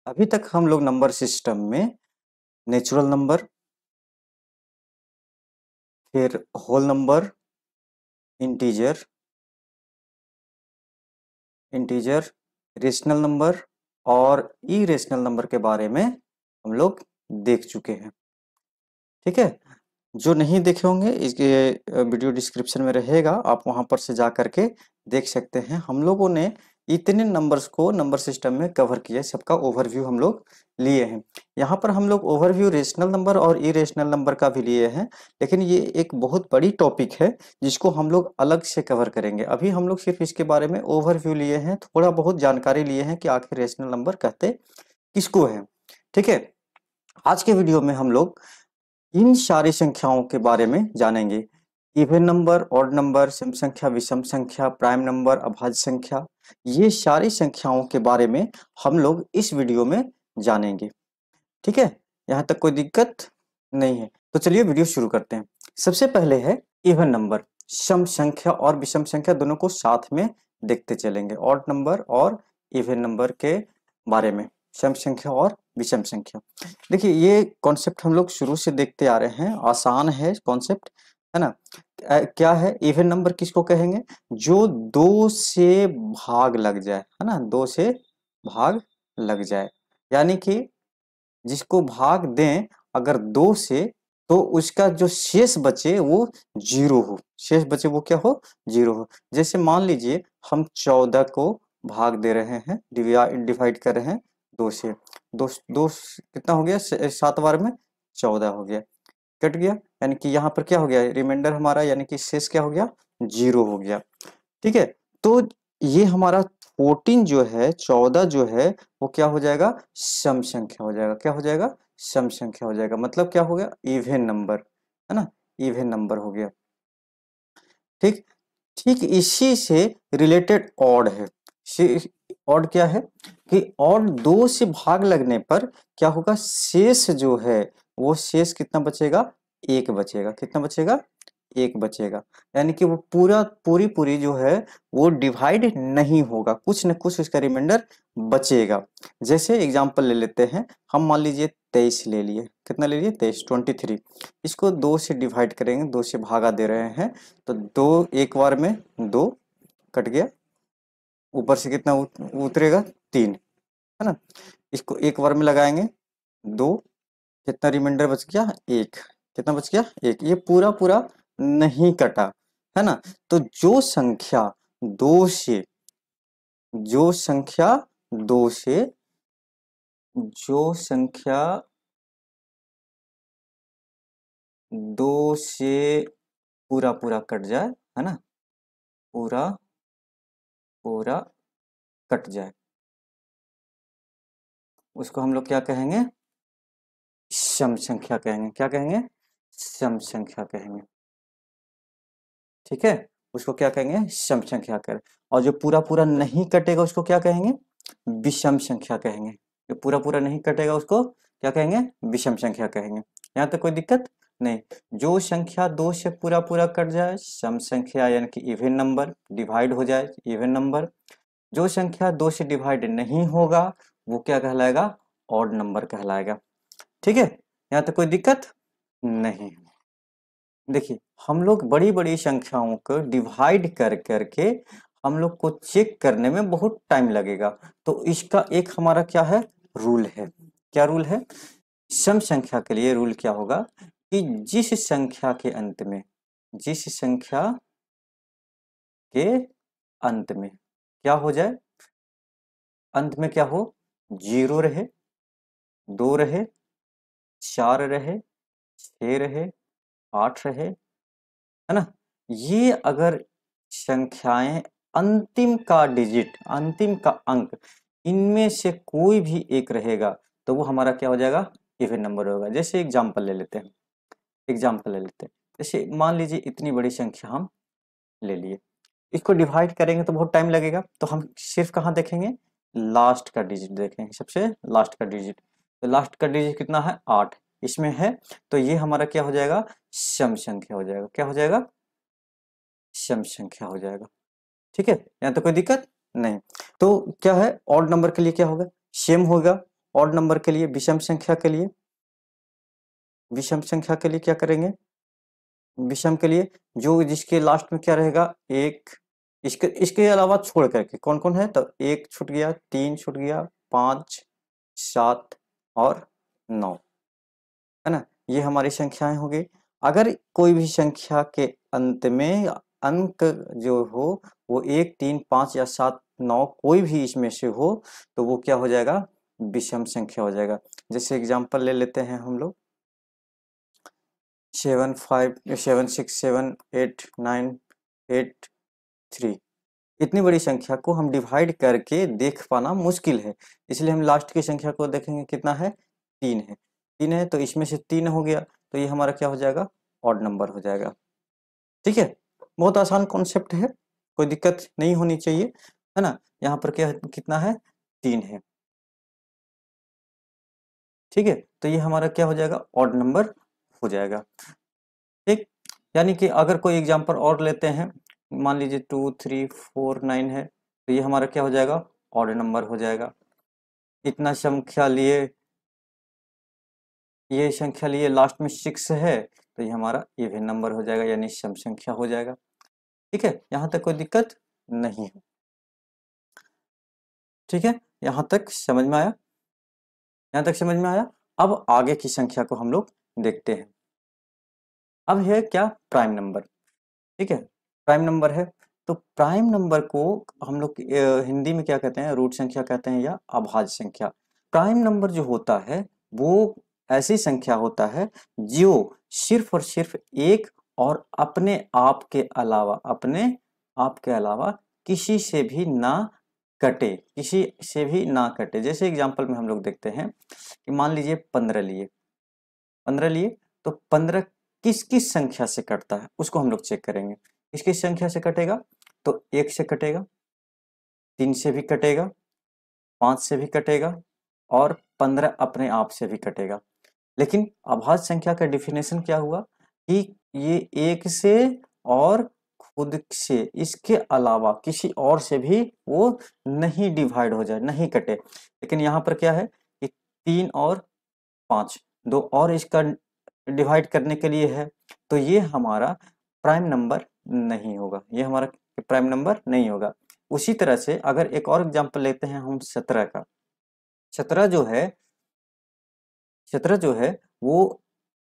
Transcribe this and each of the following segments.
अभी तक हम लोग नंबर सिस्टम में नेचुरल नंबर, फिर whole number, integer, rational number और इरेशनल नंबर के बारे में हम लोग देख चुके हैं। ठीक है, जो नहीं देखे होंगे इसके वीडियो डिस्क्रिप्शन में रहेगा, आप वहां पर से जा करके देख सकते हैं। हम लोगों ने इतने नंबर्स को नंबर सिस्टम में कवर किया, सबका ओवरव्यू हम लोग लिए हैं। यहाँ पर हम लोग ओवरव्यू रेशनल नंबर और इरेशनल नंबर का भी लिए हैं, लेकिन ये एक बहुत बड़ी टॉपिक है जिसको हम लोग अलग से कवर करेंगे। अभी हम लोग सिर्फ इसके बारे में ओवरव्यू लिए हैं, थोड़ा बहुत जानकारी लिए हैं कि आखिर रेशनल नंबर कहते किसको है। ठीक है, आज के वीडियो में हम लोग इन सारी संख्याओं के बारे में जानेंगे। इवन नंबर, ऑड नंबर, सम संख्या, विषम संख्या, प्राइम नंबर, अभाज्य संख्या, ये सारी संख्याओं के बारे में हम लोग इस वीडियो में जानेंगे। ठीक है, यहाँ तक कोई दिक्कत नहीं है। तो चलिए वीडियो शुरू करते हैं। सबसे पहले है इवन नंबर। सम संख्या और विषम संख्या दोनों को साथ में देखते चलेंगे, ऑड नंबर और इवन नंबर के बारे में, सम संख्या और विषम संख्या। देखिए ये कॉन्सेप्ट हम लोग शुरू से देखते आ रहे हैं, आसान है कॉन्सेप्ट, है ना। क्या है इवन नंबर, किसको कहेंगे? जो दो से भाग लग जाए, है ना, दो से भाग लग जाए, यानी कि जिसको भाग दें अगर दो से, तो उसका जो शेष बचे वो जीरो हो, शेष बचे वो क्या हो, जीरो हो। जैसे मान लीजिए हम 14 को भाग दे रहे हैं, डिवाइड कर रहे हैं दो से, दो दो कितना हो गया, 7 बार में 14 हो गया, कट गया, यानी कि यहाँ पर क्या हो गया, रिमाइंडर हमारा यानी कि शेष क्या हो गया, जीरो हो गया। ठीक है, तो ये हमारा 14 जो है, 14 जो है वो क्या हो जाएगा, सम संख्या हो जाएगा। क्या हो जाएगा, सम संख्या हो जाएगा। मतलब क्या हो गया, इवन नंबर, है ना, इवन नंबर हो गया। ठीक, ठीक इसी से रिलेटेड ऑड है। ऑड क्या है कि ऑड दो से भाग लगने पर क्या होगा, शेष जो है वो शेष कितना बचेगा, एक बचेगा। कितना बचेगा, एक बचेगा, यानी कि वो पूरी पूरी जो है वो डिवाइड नहीं होगा, कुछ न कुछ उसका रिमाइंडर बचेगा। जैसे एग्जांपल ले लेते हैं, हम मान लीजिए 23 ले लिए, कितना ले लिए, 23, 23। इसको दो से डिवाइड करेंगे, दो से भागा दे रहे हैं, तो दो एक बार में दो कट गया, ऊपर से कितना उतरेगा, 3, है ना। इसको एक बार में लगाएंगे, दो, कितना रिमाइंडर बच गया, एक, कितना बच गया, एक। ये पूरा पूरा नहीं कटा, है ना। तो जो संख्या दो से, जो संख्या दो से, जो संख्या दो से पूरा पूरा कट जाए, है ना, पूरा पूरा कट जाए, उसको हम लोग क्या कहेंगे, सम संख्या कहेंगे। क्या कहेंगे, सम संख्या कहेंगे। ठीक है, उसको क्या कहेंगे, सम संख्या कर। और जो पूरा पूरा नहीं कटेगा उसको क्या कहेंगे, विषम संख्या कहेंगे। जो पूरा पूरा नहीं कटेगा उसको क्या कहेंगे, विषम संख्या कहेंगे। यहाँ तक कोई दिक्कत नहीं। जो संख्या दो से पूरा पूरा कट जाए, सम संख्या यानी कि इवन नंबर, डिवाइड हो जाए, इवन नंबर। जो संख्या दो से डिवाइड नहीं होगा वो क्या कहलाएगा, ऑड नंबर कहलाएगा। ठीक है, यहाँ तक कोई दिक्कत नहीं। देखिए हम लोग बड़ी बड़ी संख्याओं को डिवाइड कर करके हम लोग को चेक करने में बहुत टाइम लगेगा। तो इसका एक हमारा क्या है, रूल है। क्या रूल है, सम संख्या के लिए रूल क्या होगा कि जिस संख्या के अंत में, जिस संख्या के अंत में क्या हो जाए, अंत में क्या हो, जीरो रहे, दो रहे, चार रहे, छह रहे, आठ रहे, है ना। ये अगर संख्याएं अंतिम का डिजिट, अंतिम का अंक, इनमें से कोई भी एक रहेगा तो वो हमारा क्या हो जाएगा, इवन नंबर होगा। जैसे एग्जांपल ले लेते हैं, एग्जांपल ले लेते हैं। जैसे मान लीजिए इतनी बड़ी संख्या हम ले लिए, इसको डिवाइड करेंगे तो बहुत टाइम लगेगा, तो हम सिर्फ कहाँ देखेंगे, लास्ट का डिजिट देखेंगे, सबसे लास्ट का डिजिट। तो लास्ट का डिजिट कितना है, 8 इसमें है, तो ये हमारा क्या हो जाएगा, सम संख्या हो जाएगा। क्या हो जाएगा, सम संख्या हो जाएगा। ठीक है, यहाँ तो कोई दिक्कत नहीं। तो क्या है, ऑड नंबर के लिए क्या होगा, सेम होगा, ऑड नंबर के लिए, विषम संख्या के लिए, विषम संख्या के लिए क्या करेंगे, विषम के लिए जो जिसके लास्ट में क्या रहेगा, एक, इसके इसके अलावा छोड़ करके कौन कौन है, तो एक छूट गया, तीन छूट गया, 5, 7 और 9, है ना, ये हमारी संख्याएं हो गई। अगर कोई भी संख्या के अंत में अंक जो हो वो 1, 3, 5 या 7, 9 कोई भी इसमें से हो तो वो क्या हो जाएगा, विषम संख्या हो जाएगा। जैसे एग्जांपल ले लेते हैं हम लोग, 7, 5, 7, 6, 7, 8, 9, 8, 3, इतनी बड़ी संख्या को हम डिवाइड करके देख पाना मुश्किल है, इसलिए हम लास्ट की संख्या को देखेंगे, कितना है, 3 है, 3 है, तो इसमें से 3 हो गया, तो ये हमारा क्या हो जाएगा, ऑड नंबर हो जाएगा। ठीक है, बहुत आसान कॉन्सेप्ट है, कोई दिक्कत नहीं होनी चाहिए, है ना। यहाँ पर क्या कितना है, 3 है। ठीक है, तो ये हमारा क्या हो जाएगा, ऑड नंबर हो जाएगा। ठीक, यानी कि अगर कोई एग्जांपल और लेते हैं, मान लीजिए 2, 3, 4, 9 है, तो ये हमारा क्या हो जाएगा, ऑड नंबर हो जाएगा। इतना संख्या लिए, ये संख्या लिए, लास्ट में 6 है, तो ये हमारा इवन नंबर हो जाएगा, यानी सम संख्या हो जाएगा। ठीक है, यहाँ तक कोई दिक्कत नहीं है। ठीक है, यहाँ तक समझ में आया, यहाँ तक समझ में आया। अब आगे की संख्या को हम लोग देखते हैं। अब है क्या, प्राइम नंबर। ठीक है, प्राइम नंबर है, तो प्राइम नंबर को हम लोग हिंदी में क्या कहते हैं, रूट संख्या कहते हैं या अभाज्य संख्या। प्राइम नंबर जो होता है वो ऐसी संख्या होता है जो सिर्फ और सिर्फ एक और अपने आप के अलावा, अपने आप के अलावा किसी से भी ना कटे, किसी से भी ना कटे। जैसे एग्जांपल में हम लोग देखते हैं कि मान लीजिए 15 लिए, 15 लिए, तो 15 किस किस संख्या से कटता है उसको हम लोग चेक करेंगे। किस किस संख्या से कटेगा, तो 1 से कटेगा, 3 से भी कटेगा, 5 से भी कटेगा और 15 अपने आप से भी कटेगा। लेकिन अभाज्य संख्या का डिफिनेशन क्या हुआ कि ये एक से और खुद से, इसके अलावा किसी और से भी वो नहीं डिवाइड हो जाए, नहीं कटे। लेकिन यहाँ पर क्या है कि 3 और 5 दो और इसका डिवाइड करने के लिए है, तो ये हमारा प्राइम नंबर नहीं होगा, ये हमारा प्राइम नंबर नहीं होगा। उसी तरह से अगर एक और एग्जांपल लेते हैं हम 17 का, 17 जो है, 17 जो है वो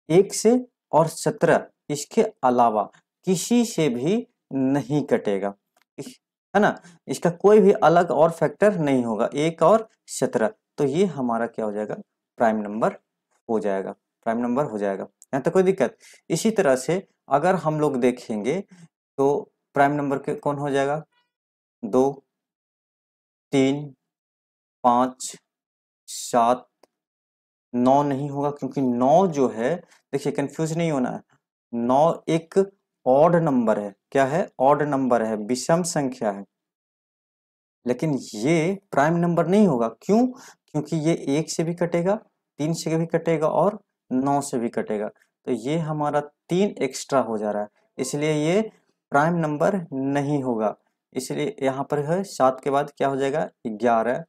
1 से और 17 इसके अलावा किसी से भी नहीं कटेगा, है ना, इसका कोई भी अलग और फैक्टर नहीं होगा, 1 और 17, तो ये हमारा क्या हो जाएगा, प्राइम नंबर हो जाएगा, प्राइम नंबर हो जाएगा। यहाँ तक कोई दिक्कत। इसी तरह से अगर हम लोग देखेंगे तो प्राइम नंबर के कौन हो जाएगा, 2, 3, 5, 7, 9 नहीं होगा, क्योंकि 9 जो है, देखिए कंफ्यूज नहीं होना है, 9 एक ऑड नंबर है, क्या है, ऑड नंबर है, विषम संख्या है, लेकिन ये प्राइम नंबर नहीं होगा। क्यों, क्योंकि ये 1 से भी कटेगा, 3 से भी कटेगा और 9 से भी कटेगा, तो ये हमारा 3 एक्स्ट्रा हो जा रहा है, इसलिए ये प्राइम नंबर नहीं होगा। इसलिए यहाँ पर है 7 के बाद क्या हो जाएगा, 11,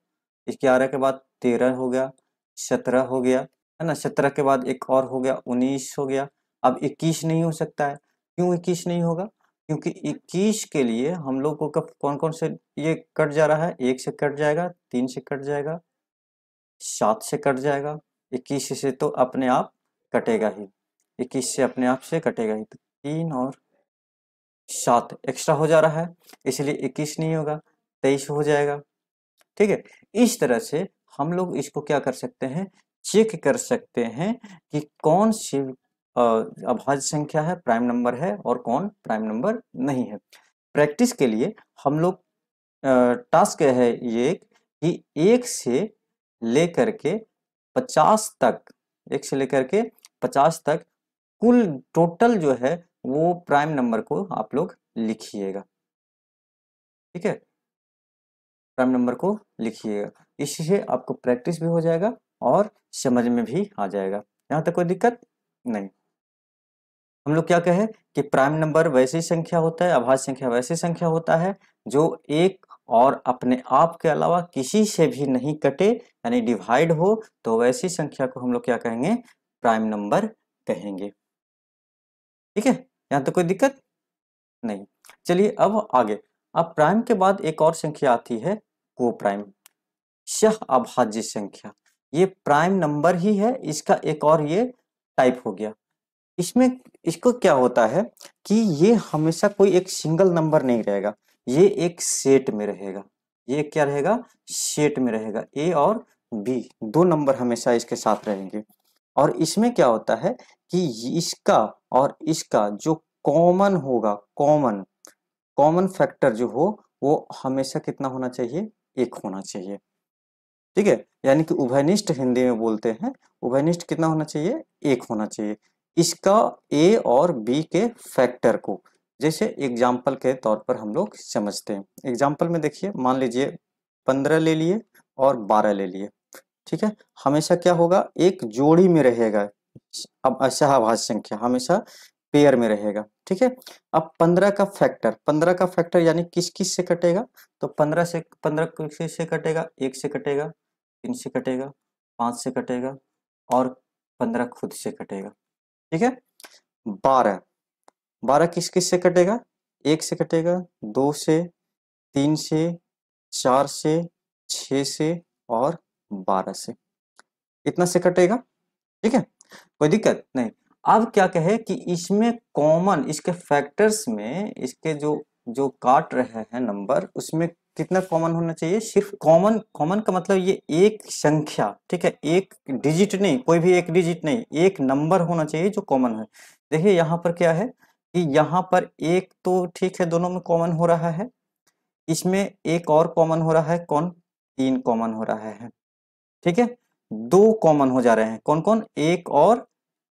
11 के बाद 13 हो गया, 17 हो गया, है ना, 17 के बाद एक और हो गया, 19 हो गया। अब 21 नहीं हो सकता है, क्यों 21 नहीं होगा, क्योंकि 21 के लिए हम लोग को कौन कौन से ये कट जा रहा है, 1 से कट जाएगा, 3 से कट जाएगा, 7 से कट जाएगा, 21 से तो अपने आप कटेगा ही, 21 से अपने आप से कटेगा ही, तो 3 और 7 एक्स्ट्रा हो जा रहा है, इसलिए 21 नहीं होगा, 23 हो जाएगा। ठीक है, इस तरह से हम लोग इसको क्या कर सकते हैं, चेक कर सकते हैं कि कौन सी अभाज्य संख्या है, प्राइम नंबर है, और कौन प्राइम नंबर नहीं है। प्रैक्टिस के लिए हम लोग टास्क है ये कि 1 से लेकर के 50 तक, 1 से लेकर के 50 तक कुल टोटल जो है वो प्राइम नंबर को आप लोग लिखिएगा। ठीक है, प्राइम नंबर को लिखिएगा, इससे आपको प्रैक्टिस भी हो जाएगा और समझ में भी आ जाएगा। यहाँ तक कोई दिक्कत नहीं। हम लोग क्या कहें कि प्राइम नंबर वैसी संख्या होता है, अभाज्य संख्या वैसी संख्या होता है जो एक और अपने आप के अलावा किसी से भी नहीं कटे यानी डिवाइड हो तो वैसी संख्या को हम लोग क्या कहेंगे, प्राइम नंबर कहेंगे। ठीक है, यहाँ तो कोई दिक्कत नहीं। चलिए अब आगे, अब प्राइम के बाद एक और संख्या आती है को प्राइम, सह अभाज्य संख्या। ये प्राइम नंबर ही है, इसका एक और ये टाइप हो गया। इसमें इसको क्या होता है कि ये हमेशा कोई एक सिंगल नंबर नहीं रहेगा, ये एक सेट में रहेगा। ये क्या रहेगा, सेट में रहेगा। ए और बी दो नंबर हमेशा इसके साथ रहेंगे। और इसमें क्या होता है कि इसका और इसका जो कॉमन होगा, कॉमन कॉमन फैक्टर जो हो वो हमेशा कितना होना चाहिए, एक होना चाहिए। ठीक है, यानी कि उभयनिष्ठ हिंदी में बोलते हैं, उभयनिष्ठ कितना होना चाहिए, एक होना चाहिए। इसका ए और बी के फैक्टर को, जैसे एग्जाम्पल के तौर पर हम लोग समझते हैं। एग्जाम्पल में देखिए, मान लीजिए 15 ले लिए और 12 ले लिए। ठीक है, हमेशा क्या होगा, एक जोड़ी में रहेगा। अब असहभाज्य संख्या हमेशा पेयर में रहेगा। ठीक है, अब 15 का फैक्टर, 15 का फैक्टर यानी किस किस से कटेगा, तो 15 से, 15 से कटेगा, 1 से कटेगा, 3 से कटेगा, 5 से कटेगा और 15 खुद से कटेगा। ठीक है, 12, 12 किस किस से कटेगा, 1 से कटेगा, 2 से, 3 से, 4 से, 6 से और 12 से, इतना से कटेगा। ठीक है, कोई दिक्कत नहीं। अब क्या कहे कि इसमें कॉमन, इसके फैक्टर्स में इसके जो जो काट रहे हैं नंबर, उसमें कितना कॉमन होना चाहिए, सिर्फ कॉमन, कॉमन का मतलब ये एक संख्या। ठीक है, एक डिजिट नहीं, कोई भी एक डिजिट नहीं, एक नंबर होना चाहिए जो कॉमन है। देखिए यहाँ पर क्या है कि यहाँ पर एक तो ठीक है, दोनों में कॉमन हो रहा है, इसमें एक और कॉमन हो रहा है, कौन, 3 कॉमन हो रहा है। ठीक है, 2 कॉमन हो जा रहे हैं, कौन कौन, 1 और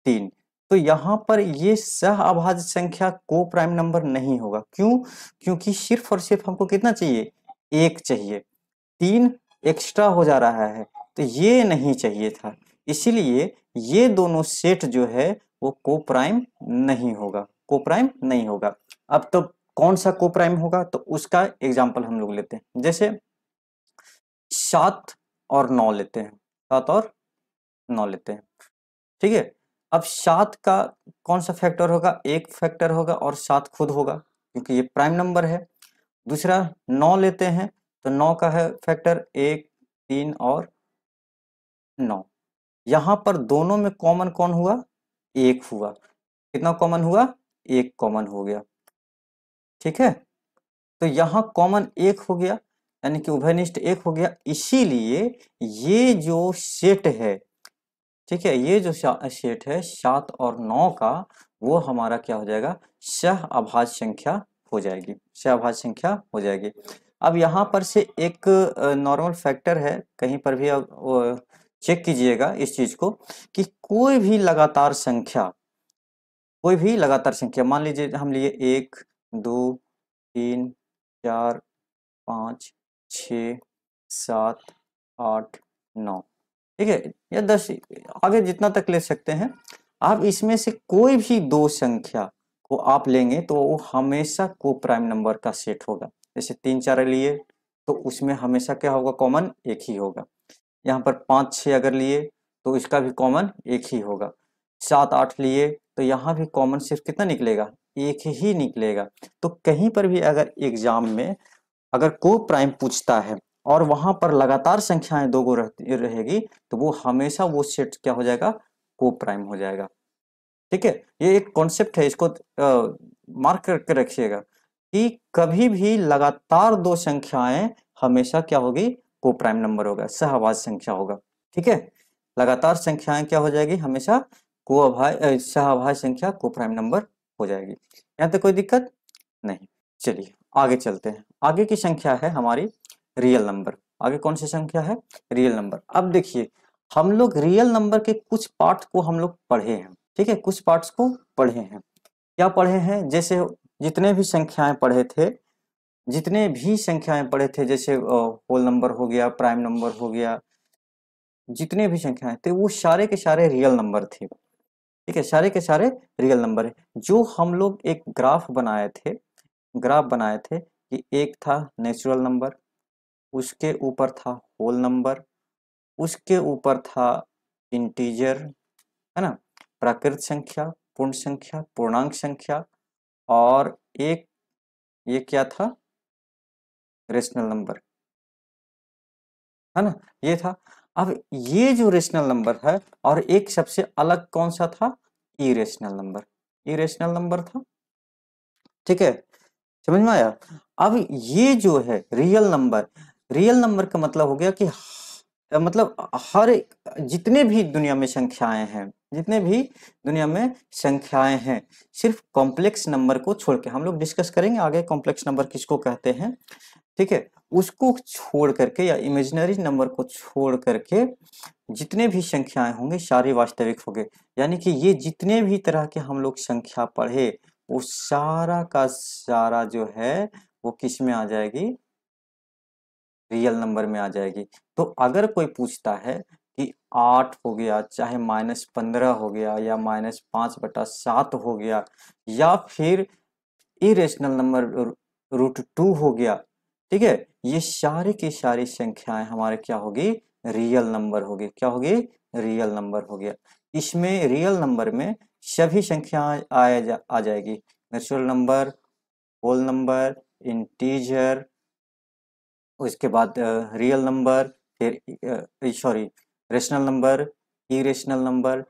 3। तो यहाँ पर ये सह अभाज्य संख्या को प्राइम नंबर नहीं होगा। क्यों, क्योंकि सिर्फ और सिर्फ हमको कितना चाहिए, 1 चाहिए, 3 एक्स्ट्रा हो जा रहा है, तो ये नहीं चाहिए था। इसीलिए ये दोनों सेट जो है वो को प्राइम नहीं होगा, को प्राइम नहीं होगा। अब तो कौन सा को प्राइम होगा, तो उसका एग्जाम्पल हम लोग लेते हैं। जैसे 7 और 9 लेते हैं, 7 और 9 लेते हैं। ठीक है, अब 7 का कौन सा फैक्टर होगा, एक फैक्टर होगा और 7 खुद होगा क्योंकि ये प्राइम नंबर है। दूसरा 9 लेते हैं, तो 9 का है फैक्टर 1, 3 और 9। यहाँ पर दोनों में कॉमन कौन हुआ, एक हुआ। कितना कॉमन हुआ, एक कॉमन हो गया। ठीक है, तो यहाँ कॉमन एक हो गया, यानी कि उभयनिष्ठ एक हो गया। इसीलिए ये जो सेट है, ठीक है, ये जो सेट है 7 और 9 का, वो हमारा क्या हो जाएगा, सह अभाज्य संख्या हो जाएगी, सह अभाज्य संख्या हो जाएगी। अब यहाँ पर से एक नॉर्मल फैक्टर है, कहीं पर भी अब चेक कीजिएगा इस चीज को कि कोई भी लगातार संख्या, कोई भी लगातार संख्या, मान लीजिए हम लिए 1, 2, 3, 4, 5, 6, 7, 8, 9, ठीक है, या 10, आगे जितना तक ले सकते हैं आप। इसमें से कोई भी दो संख्या को आप लेंगे तो वो हमेशा को प्राइम नंबर का सेट होगा। जैसे 3, 4 लिए तो उसमें हमेशा क्या होगा, कॉमन एक ही होगा। यहाँ पर 5, 6 अगर लिए तो इसका भी कॉमन एक ही होगा। 7, 8 लिए तो यहाँ भी कॉमन सिर्फ कितना निकलेगा, एक ही निकलेगा। तो कहीं पर भी अगर एग्जाम में अगर को प्राइम पूछता है और वहां पर लगातार संख्याएं दो गो रहेगी तो वो हमेशा वो सेट क्या हो जाएगा, को प्राइम हो जाएगा। ठीक है, ये एक कॉन्सेप्ट है, इसको मार्क करके रखिएगा कि कभी भी लगातार दो संख्याएं हमेशा क्या होगी, को प्राइम नंबर होगा, सहअभाज्य संख्या होगा। ठीक है, लगातार संख्याएं क्या हो जाएगी, हमेशा को अभाज्य सहअभाज्य संख्या को प्राइम नंबर हो जाएगी। यहाँ तक कोई दिक्कत नहीं। चलिए आगे चलते हैं। आगे की संख्या है हमारी रियल नंबर। आगे कौन सी संख्या है, रियल नंबर। अब देखिए हम लोग रियल नंबर के कुछ पार्ट को हम लोग पढ़े हैं। ठीक है, कुछ पार्ट्स को पढ़े हैं। क्या पढ़े हैं, जैसे जितने भी संख्याएं पढ़े थे, जितने भी संख्याएं पढ़े थे, जैसे होल नंबर हो गया, प्राइम नंबर हो गया, जितने भी संख्याएं थे वो सारे के सारे रियल नंबर थे। ठीक है, सारे के सारे रियल नंबर है। जो हम लोग एक ग्राफ बनाए थे, ग्राफ बनाए थे कि एक था नेचुरल नंबर, उसके ऊपर था होल नंबर, उसके ऊपर था इंटीजर, है ना, प्राकृत संख्या, पूर्ण संख्या, पूर्णांक संख्या, और एक ये क्या था, रेशनल नंबर, है ना, ये था। अब ये जो रेशनल नंबर है, और एक सबसे अलग कौन सा था, इरेशनल नंबर, इरेशनल नंबर था। ठीक है, समझ में आया। अब ये जो है रियल नंबर, रियल नंबर का मतलब हो गया कि मतलब हर एक, जितने भी दुनिया में संख्याएं हैं, जितने भी दुनिया में संख्याएं हैं, सिर्फ कॉम्प्लेक्स नंबर को छोड़ के, हम लोग डिस्कस करेंगे आगे कॉम्प्लेक्स नंबर किसको कहते हैं, ठीक है, उसको छोड़ करके या इमेजिनरी नंबर को छोड़ करके जितने भी संख्याएं होंगे सारी वास्तविक होंगे। यानी कि ये जितने भी तरह के हम लोग संख्या पढ़े, वो सारा का सारा जो है वो किस में आ जाएगी, रियल नंबर में आ जाएगी। तो अगर कोई पूछता है कि 8 हो गया, चाहे -15 हो गया, या -5/7 हो गया, या फिर इरेशनल नंबर √2 हो गया, ठीक है, ये सारी की सारी संख्याएं हमारे क्या होगी, रियल नंबर होगी। क्या होगी, रियल नंबर हो गया। इसमें रियल नंबर में सभी संख्याएं आ जाएगी, natural number, whole number, integer, उसके बाद रियल नंबर, फिर sorry rational number, irrational number,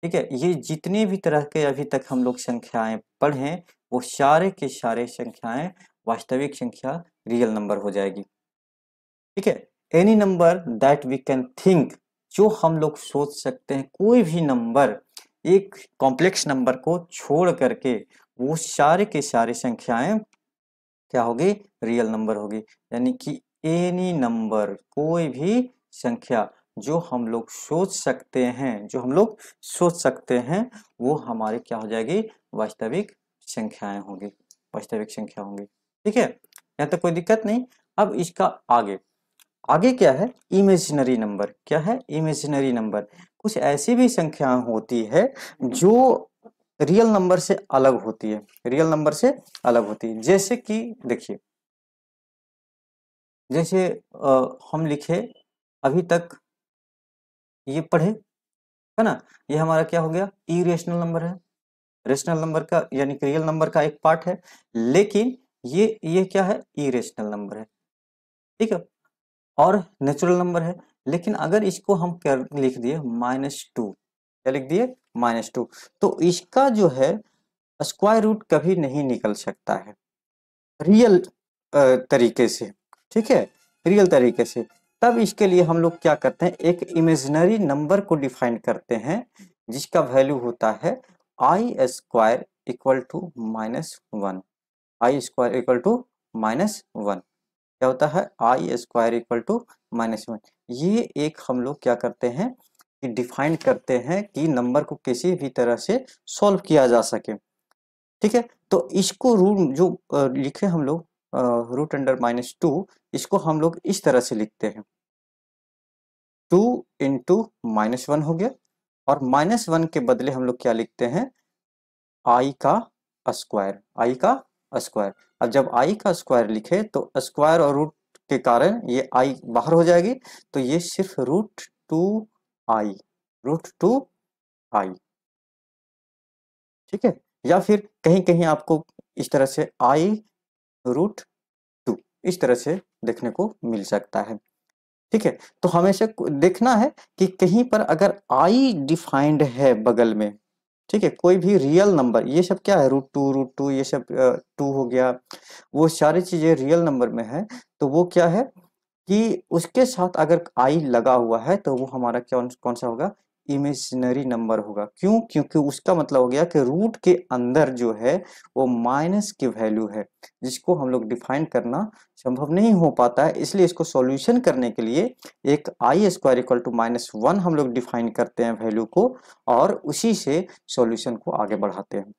ठीक है। ये जितने भी तरह के अभी तक हम लोग संख्याएं पढ़े, वो सारे के सारे संख्याएं वास्तविक संख्या रियल नंबर हो जाएगी। ठीक है, any number that we can think, जो हम लोग सोच सकते हैं, कोई भी नंबर, एक कॉम्प्लेक्स नंबर को छोड़ करके वो सारे के सारे संख्याएं क्या होगी, रियल नंबर होगी। यानी कि एनी नंबर, कोई भी संख्या जो हम लोग सोच सकते हैं, जो हम लोग सोच सकते हैं, वो हमारी क्या हो जाएगी, वास्तविक संख्याएं होंगी, वास्तविक संख्या होंगी। ठीक है, यहाँ तक कोई दिक्कत नहीं। अब इसका आगे, आगे क्या है, इमेजिनरी नंबर। क्या है, इमेजिनरी नंबर। कुछ ऐसी भी संख्या होती है जो रियल नंबर से अलग होती है, रियल नंबर से अलग होती है। जैसे कि देखिए, जैसे हम लिखे अभी तक ये पढ़े, है ना, ये हमारा क्या हो गया, इरेशनल नंबर है। रेशनल नंबर का यानी कि रियल नंबर का एक पार्ट है, लेकिन ये क्या है, इरेशनल नंबर है। ठीक है, और नेचुरल नंबर है। लेकिन अगर इसको हम क्या लिख दिए, -2, क्या लिख दिए, -2, तो इसका जो है स्क्वायर रूट कभी नहीं निकल सकता है रियल तरीके से। ठीक है, रियल तरीके से। तब इसके लिए हम लोग क्या करते हैं, एक इमेजिनरी नंबर को डिफाइन करते हैं, जिसका वैल्यू होता है i² equal to -1, i² equal to -1। क्या होता है, i² इक्वल टू -1। ये एक हम लोग क्या करते हैं कि डिफाइन करते हैं कि नंबर को किसी भी तरह से सॉल्व किया जा सके। ठीक है, तो इसको रूट जो लिखे हम लोग √2, इसको हम लोग इस तरह से लिखते हैं, 2 इंटू -1 हो गया, और -1 के बदले हम लोग क्या लिखते हैं, आई का स्क्वायर, आई का स्क्वायर। अब जब आई का स्क्वायर लिखे तो स्क्वायर और रूट के कारण ये आई बाहर हो जाएगी, तो ये सिर्फ √2i, √2i। ठीक है, या फिर कहीं कहीं आपको इस तरह से i√2 इस तरह से देखने को मिल सकता है। ठीक है, तो हमेशा देखना है कि कहीं पर अगर i डिफाइंड है बगल में, ठीक है, कोई भी रियल नंबर, ये सब क्या है, √2 ये सब 2 हो गया, वो सारी चीजें रियल नंबर में है, तो वो क्या है कि उसके साथ अगर आई लगा हुआ है तो वो हमारा क्या, कौन सा होगा, इमेजिनरी नंबर होगा। क्यों, क्योंकि उसका मतलब हो गया कि रूट के अंदर जो है वो माइनस की वैल्यू है, जिसको हम लोग डिफाइन करना संभव नहीं हो पाता है। इसलिए इसको सॉल्यूशन करने के लिए एक i² इक्वल टू -1 हम लोग डिफाइन करते हैं वैल्यू को, और उसी से सॉल्यूशन को आगे बढ़ाते हैं।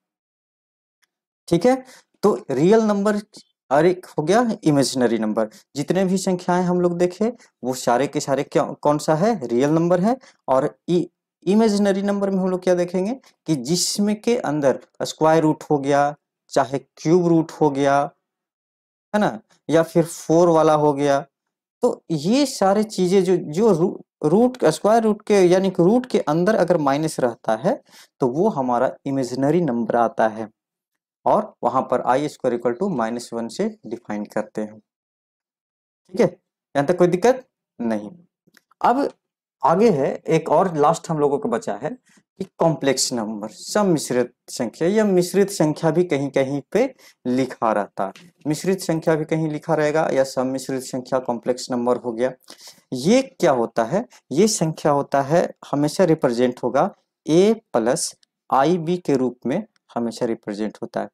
ठीक है, तो रियल नंबर और एक हो गया इमेजिनरी नंबर। जितने भी संख्याएं हम लोग देखे, वो सारे के सारे क्या, कौन सा है, रियल नंबर है। और इमेजिनरी नंबर में हम लोग क्या देखेंगे कि जिसमें के अंदर स्क्वायर रूट हो गया, चाहे क्यूब रूट हो गया, है ना, या फिर 4 वाला हो गया, तो ये सारी चीजें जो जो रूट स्क्वायर रूट के यानी कि रूट के अंदर अगर माइनस रहता है तो वो हमारा इमेजिनरी नंबर आता है, और वहां पर आई स्क्वायर इक्वल टू -1 से डिफाइन करते हैं। ठीक है, यहां तक कोई दिक्कत नहीं। अब आगे है एक और लास्ट हम लोगों को बचा है कि कॉम्प्लेक्स नंबर, सम्मिश्रित संख्या या मिश्रित संख्या भी कहीं कहीं पे लिखा रहता है। मिश्रित संख्या भी कहीं लिखा रहेगा या सम्मिश्रित संख्या कॉम्प्लेक्स नंबर हो गया। ये क्या होता है, ये संख्या होता है हमेशा रिप्रेजेंट होगा a प्लस आई बी के रूप में हमेशा रिप्रेजेंट होता है।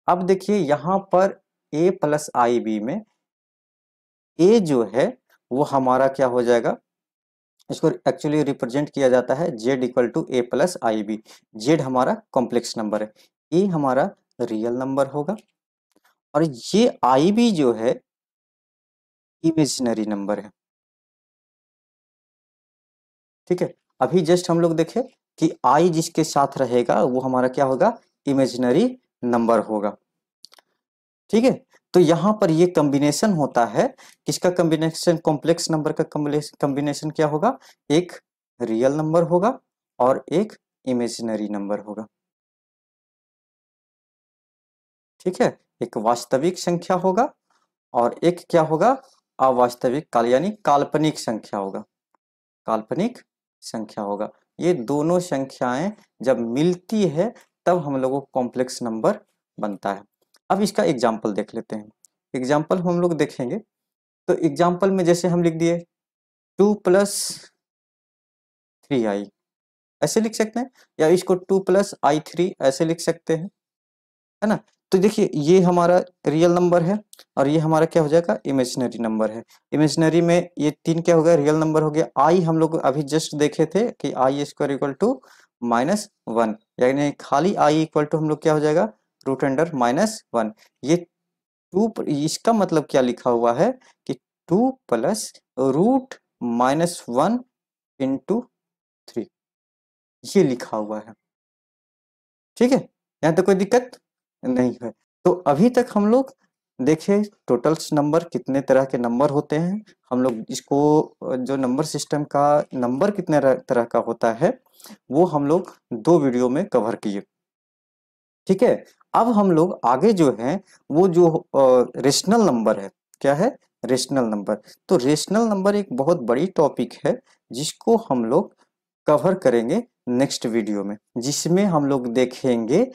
अब देखिए यहाँ पर a प्लस आई बी में a जो है वो हमारा क्या हो जाएगा, इसको एक्चुअली रिप्रेजेंट किया जाता है z equal to A plus I B. Z हमारा कॉम्प्लेक्स नंबर है, ए हमारा रियल नंबर होगा, और ये आई बी जो है इमेजिनरी नंबर है। ठीक है, अभी जस्ट हम लोग देखें कि आई जिसके साथ रहेगा वो हमारा क्या होगा, इमेजिनरी नंबर होगा। ठीक है, तो यहां पर ये कॉम्बिनेशन होता है, किसका कॉम्बिनेशन, कॉम्प्लेक्स नंबर का कॉम्बिनेशन क्या होगा, एक रियल नंबर होगा और एक इमेजिनरी नंबर होगा। ठीक है, एक वास्तविक संख्या होगा और एक क्या होगा, अवास्तविक काल यानी काल्पनिक संख्या होगा, काल्पनिक संख्या होगा। ये दोनों संख्याएं जब मिलती है तब हम लोगों को कॉम्प्लेक्स नंबर बनता है। अब इसका एग्जाम्पल देख लेते हैं। एग्जाम्पल हम लोग देखेंगे तो एग्जाम्पल में जैसे हम लिख दिए 2+3i, ऐसे लिख सकते हैं, या इसको 2+i3 ऐसे लिख सकते हैं, है ना। तो देखिए ये हमारा रियल नंबर है और ये हमारा क्या हो जाएगा, इमेजिनरी नंबर है। इमेजिनरी में ये 3 क्या हो गया, रियल नंबर हो गया। आई हम लोग अभी जस्ट देखे थे कि आई स्क्वायर इक्वल टू -1, यानी खाली आई इक्वल टू हम लोग क्या हो जाएगा, √−1। ये इसका मतलब क्या लिखा हुआ है कि 2+√−1 × 3, ये लिखा हुआ है। ठीक है, यहाँ तो कोई दिक्कत नहीं है। तो अभी तक हम लोग देखे टोटल्स नंबर कितने तरह के नंबर होते हैं, हम लोग इसको जो नंबर सिस्टम का नंबर कितने तरह का होता है वो हम लोग 2 वीडियो में कवर किए। ठीक है, अब हम लोग आगे जो है वो जो रेशनल नंबर है, क्या है, रेशनल नंबर। तो रेशनल नंबर एक बहुत बड़ी टॉपिक है जिसको हम लोग कवर करेंगे नेक्स्ट वीडियो में, जिसमें हम लोग देखेंगे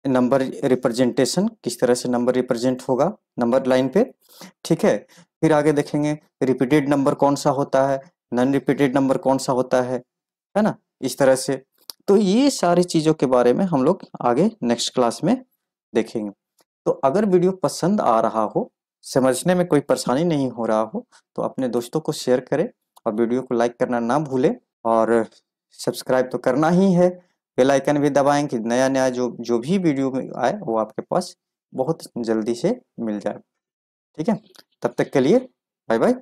नंबर रिप्रेजेंटेशन, किस तरह से नंबर रिप्रेजेंट होगा नंबर लाइन पे। ठीक है, फिर आगे देखेंगे रिपीटेड नंबर कौन सा होता है, नॉन रिपीटेड नंबर कौन सा होता है ना, इस तरह से। तो ये सारी चीज़ों के बारे में हम लोग आगे नेक्स्ट क्लास में देखेंगे। तो अगर वीडियो पसंद आ रहा हो, समझने में कोई परेशानी नहीं हो रहा हो, तो अपने दोस्तों को शेयर करें और वीडियो को लाइक करना ना भूलें, और सब्सक्राइब तो करना ही है, बेल आइकन भी दबाएं कि नया नया जो भी वीडियो में आए वो आपके पास बहुत जल्दी से मिल जाए। ठीक है, तब तक के लिए बाय बाय।